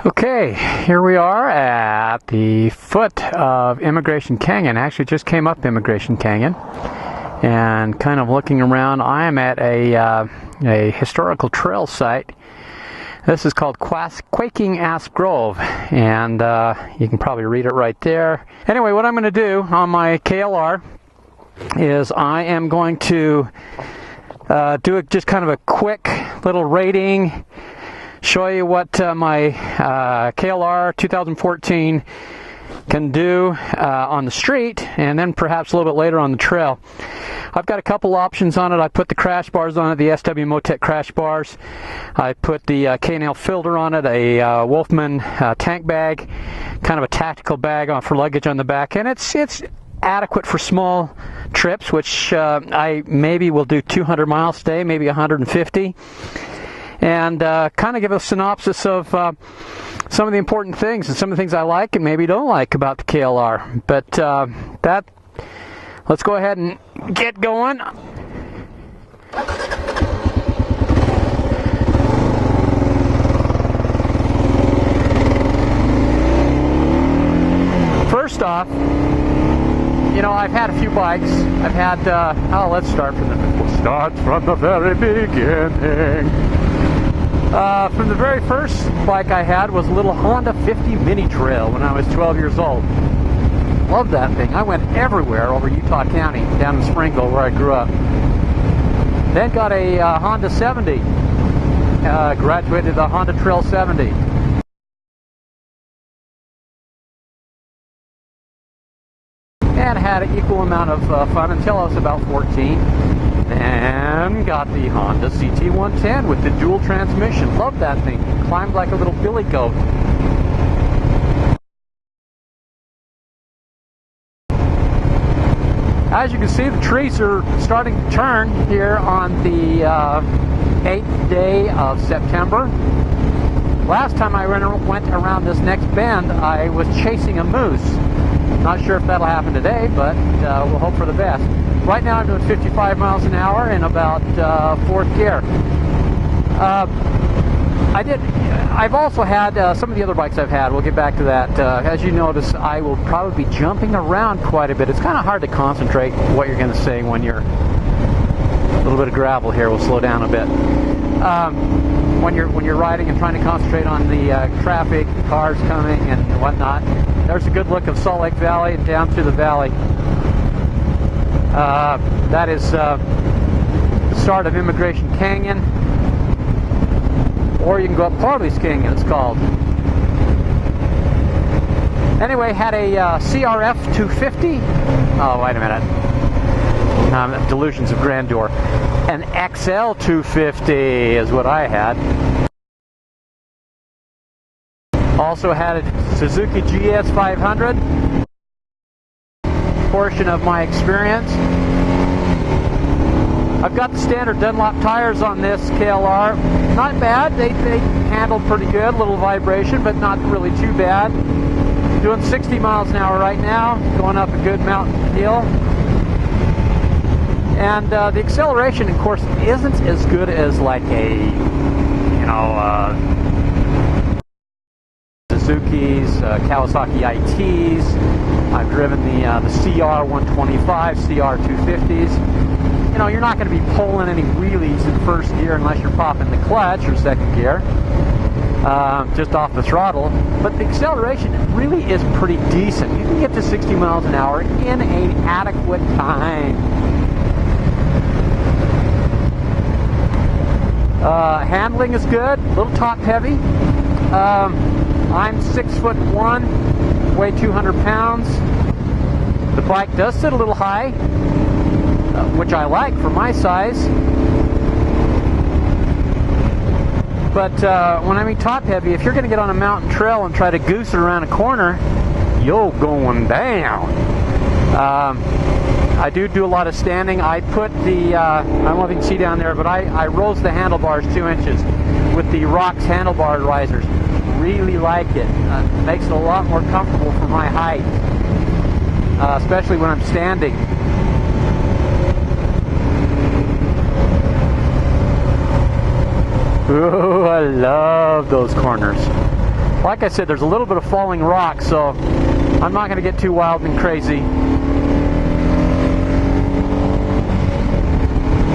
Okay, here we are at the foot of Immigration Canyon. Actually, just came up Immigration Canyon, and kind of looking around. I am at a historical trail site. This is called Quaking Ass Grove, and you can probably read it right there. Anyway, what I'm going to do on my KLR is I am going to do just kind of a quick little rating, show you what my KLR 2014 can do on the street, and then perhaps a little bit later on the trail. I've got a couple options on it. I put the crash bars on it, the SW Motec crash bars. I put the K&L filter on it, a Wolfman tank bag, kind of a tactical bag for luggage on the back, and it's adequate for small trips, which I maybe will do 200 miles a day, maybe 150. And kind of give a synopsis of some of the important things and some of the things I like and maybe don't like about the KLR. But let's go ahead and get going. First off, you know, I've had a few bikes. I've had, let's start from the very beginning. From the very first bike I had was a little Honda 50 Mini Trail when I was 12 years old. Loved that thing. I went everywhere over Utah County, down in Springville where I grew up. Then got a Honda 70. Graduated the Honda Trail 70. And had an equal amount of fun until I was about 14. And got the Honda CT110 with the dual transmission. Loved that thing. Climbed like a little billy goat. As you can see, the trees are starting to turn here on the 8th day of September. Last time I went around this next bend, I was chasing a moose. Not sure if that'll happen today, but we'll hope for the best. Right now I'm doing 55 miles an hour in about 4th gear. I've also had some of the other bikes I've had. We'll get back to that. As you notice, I will probably be jumping around quite a bit. It's kind of hard to concentrate what you're going to say when you're a little bit of gravel here. We'll slow down a bit. When you're riding and trying to concentrate on the traffic, cars coming and whatnot. There's a good look of Salt Lake Valley and down through the valley. That is the start of Immigration Canyon, or you can go up Parley's Canyon, it's called. Anyway, had a CRF 250. Oh, wait a minute. Delusions of grandeur. An XL 250 is what I had. Also had a Suzuki GS 500. Portion of my experience. I've got the standard Dunlop tires on this KLR. Not bad. They handle pretty good. A little vibration, but not really too bad. Doing 60 miles an hour right now. Going up a good mountain hill. And the acceleration, of course, isn't as good as like a, Suzuki's, Kawasaki ITs. I've driven the CR 125, CR 250s. You know, you're not going to be pulling any wheelies in first gear unless you're popping the clutch or second gear, just off the throttle. But the acceleration really is pretty decent. You can get to 60 miles an hour in an adequate time. Handling is good, a little top heavy. I'm 6'1", weigh 200 pounds. The bike does sit a little high, which I like for my size. But when I mean top heavy, if you're going to get on a mountain trail and try to goose it around a corner, you're going down. I do a lot of standing. I put the, I don't know if you can see down there, but I rose the handlebars 2 inches with the Rox handlebar risers. Really like it. Makes it a lot more comfortable for my height, especially when I'm standing. Ooh, I love those corners. Like I said, there's a little bit of falling rock, so I'm not going to get too wild and crazy.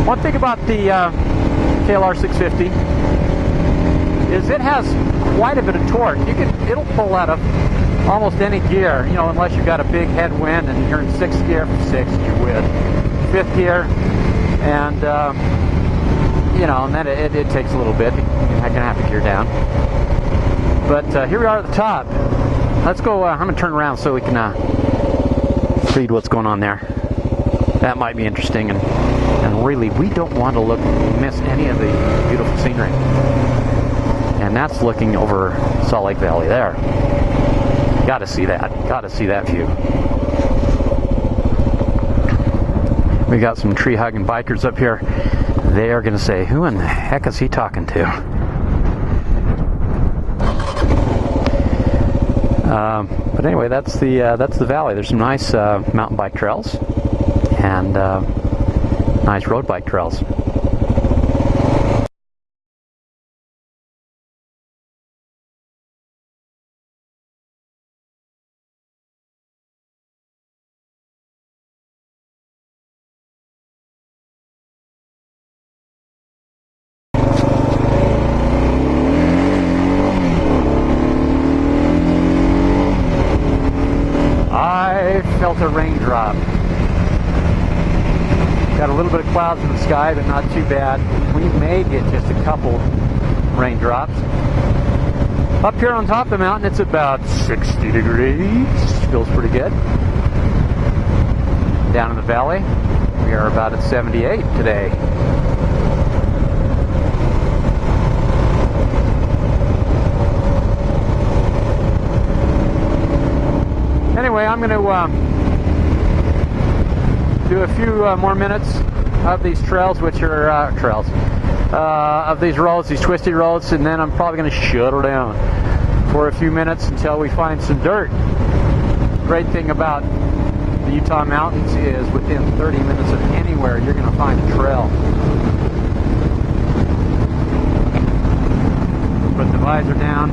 One thing about the KLR 650 is it has quite a bit of torque. It'll pull out of almost any gear, you know, unless you've got a big headwind and you're in 6th gear. 6th, you would. 5th gear, and you know, and then it takes a little bit. You're going to have to gear down. But here we are at the top. Let's go. I'm going to turn around so we can read what's going on there. That might be interesting, and really, we don't want to miss any of the beautiful scenery. And that's looking over Salt Lake Valley there. Got to see that. Got to see that view. We got some tree-hugging bikers up here. They are going to say, "Who in the heck is he talking to?" But anyway, that's the valley. There's some nice mountain bike trails and nice road bike trails. I felt a raindrop. Got a little bit of clouds in the sky, but not too bad. We may get just a couple raindrops. Up here on top of the mountain, it's about 60 degrees. Feels pretty good. Down in the valley, we are about at 78 today. Anyway, I'm going to do a few more minutes of these trails, which are of these roads, these twisty roads, and then I'm probably going to shut her down for a few minutes until we find some dirt. Great thing about the Utah mountains is within 30 minutes of anywhere you're going to find a trail. Put the visor down.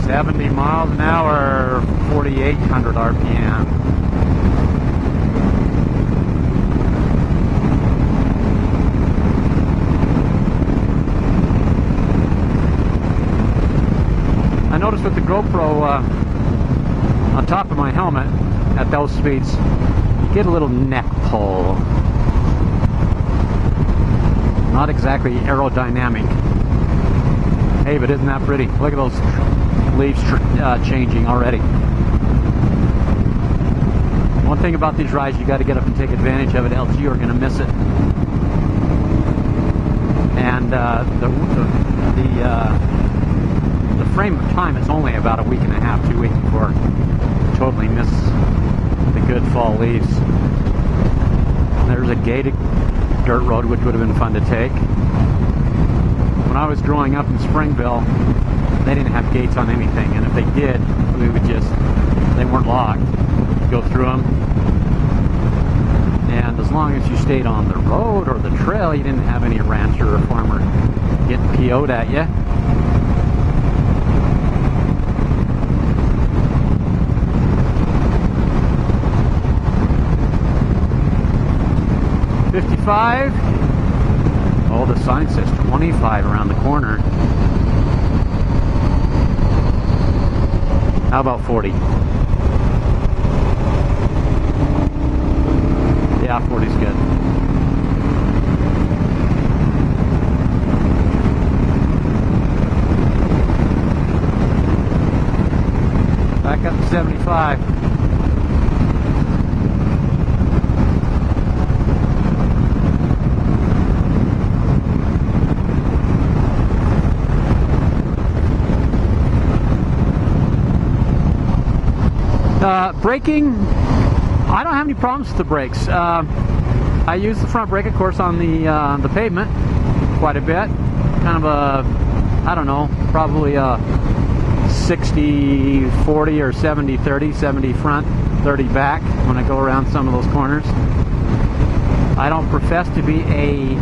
70 miles an hour, 4,800 RPM. I noticed with the GoPro on top of my helmet at those speeds, you get a little neck pull. Not exactly aerodynamic. Hey, but isn't that pretty? Look at those leaves changing already. One thing about these rides, you got to get up and take advantage of it, else you are going to miss it. And the frame of time is only about a week and a half, 2 weeks before you totally miss the good fall leaves. There's a gated dirt road, which would have been fun to take. When I was growing up in Springville, they didn't have gates on anything, and if they did, we would they weren't locked. You'd go through them, and as long as you stayed on the road or the trail, you didn't have any rancher or farmer getting PO'd at you. $55. Oh, the sign says 25 around the corner. How about 40? Yeah, 40's good. Back up to 75. Braking, I don't have any problems with the brakes. I use the front brake, of course, on the pavement quite a bit. Kind of a, I don't know, probably a 60-40 or 70-30, 70 front, 30 back when I go around some of those corners. I don't profess to be a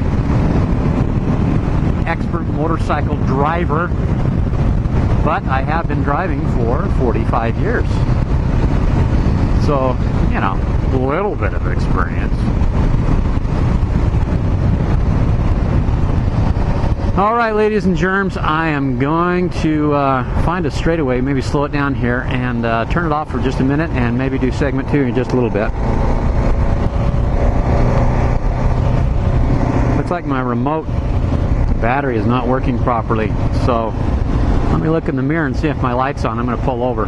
expert motorcycle driver, but I have been driving for 45 years. So, you know, a little bit of experience. Alright, ladies and germs, I am going to find a straightaway, maybe slow it down here, and turn it off for just a minute, and maybe do segment 2 in just a little bit. Looks like my remote battery is not working properly, so let me look in the mirror and see if my light's on. I'm going to pull over.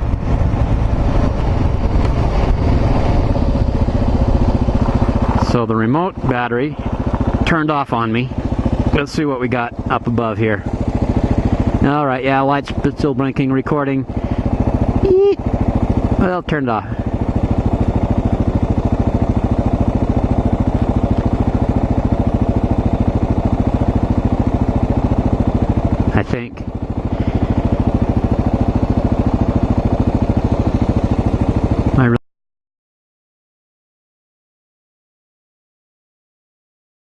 So the remote battery turned off on me. Let's see what we got up above here. Alright, yeah, light's still blinking, recording. Eek. Well, turned off. I think.